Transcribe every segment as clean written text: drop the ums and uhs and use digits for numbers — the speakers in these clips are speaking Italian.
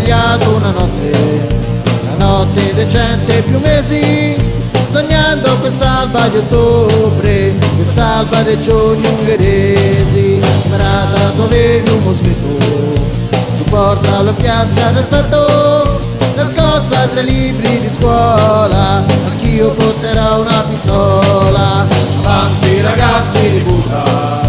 svegliato una notte, la notte decente più mesi, sognando quest'alba di ottobre, quest'alba dei giorni ungheresi. Camerata, tu avevi un moschetto, supportalo in piazza d'aspetto, nascosta tra i libri di scuola, anch'io porterò una pistola. Avanti ragazzi di Buda,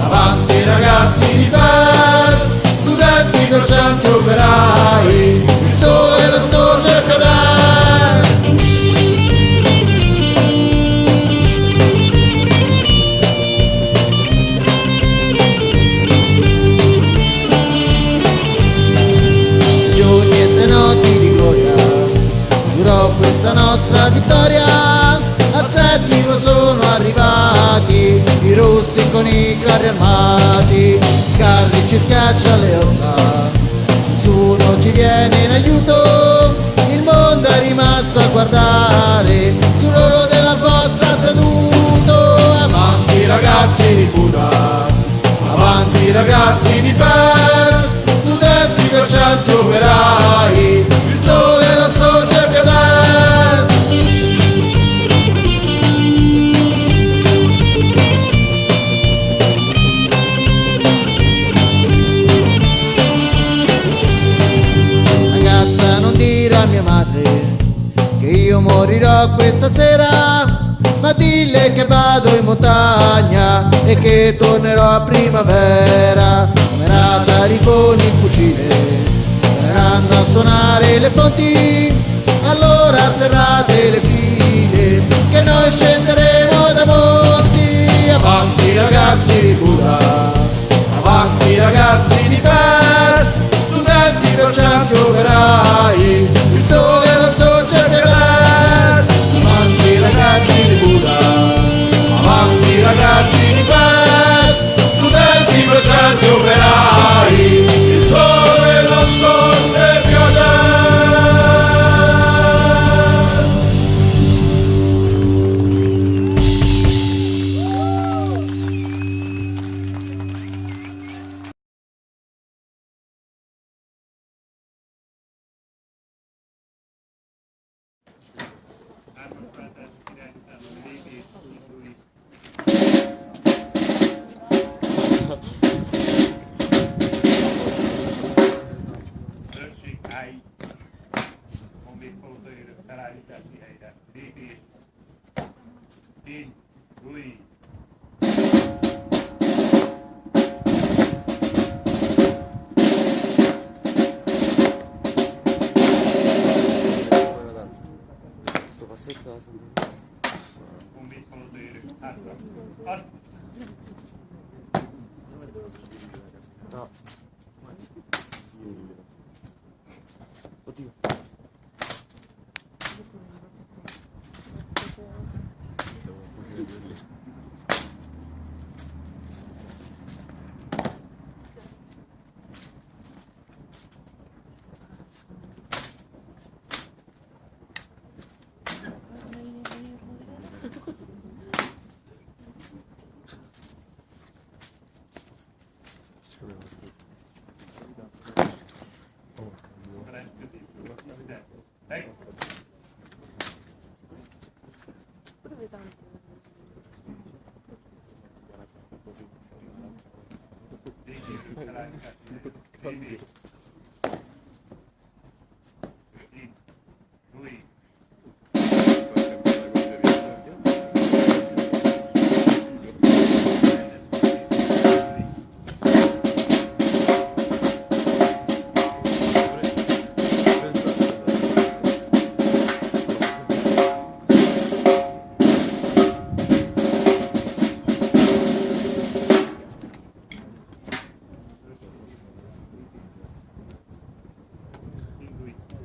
avanti ragazzi di Pest, studenti, commercianti, operai, il sole non sorge più adesso. Giorni e se notti di gloria, giurò questa nostra vittoria. Al settimo sono arrivati i russi con i carri armati, i carri ci schiacciano le ossa, nessuno ci viene in aiuto, il mondo è rimasto a guardare sull'orlo della fossa seduto. Avanti ragazzi di Buda, avanti ragazzi di Pest, studenti, commercianti, operai, il sole non sorge più adesso. Ragazza, non dire a mia madre che io morirò questa sera, ma dille che vado in montagna e che tornerò a primavera. Camerata, riponi il fucile, torneranno a suonare le fonti, allora serrate le file che noi scenderemo dai monti. Avanti ragazzi di Buda, avanti ragazzi di Pest, studenti, commercianti, operai, il sole non sorge più adesso. Avanti ragazzi di Buda, avanti ragazzi di Pest, studenti, commercianti, operai, il sole non sorge più adesso. No. Oddio.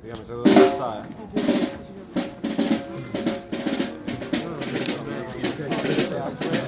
Raga, mi sa dove passare. Ok,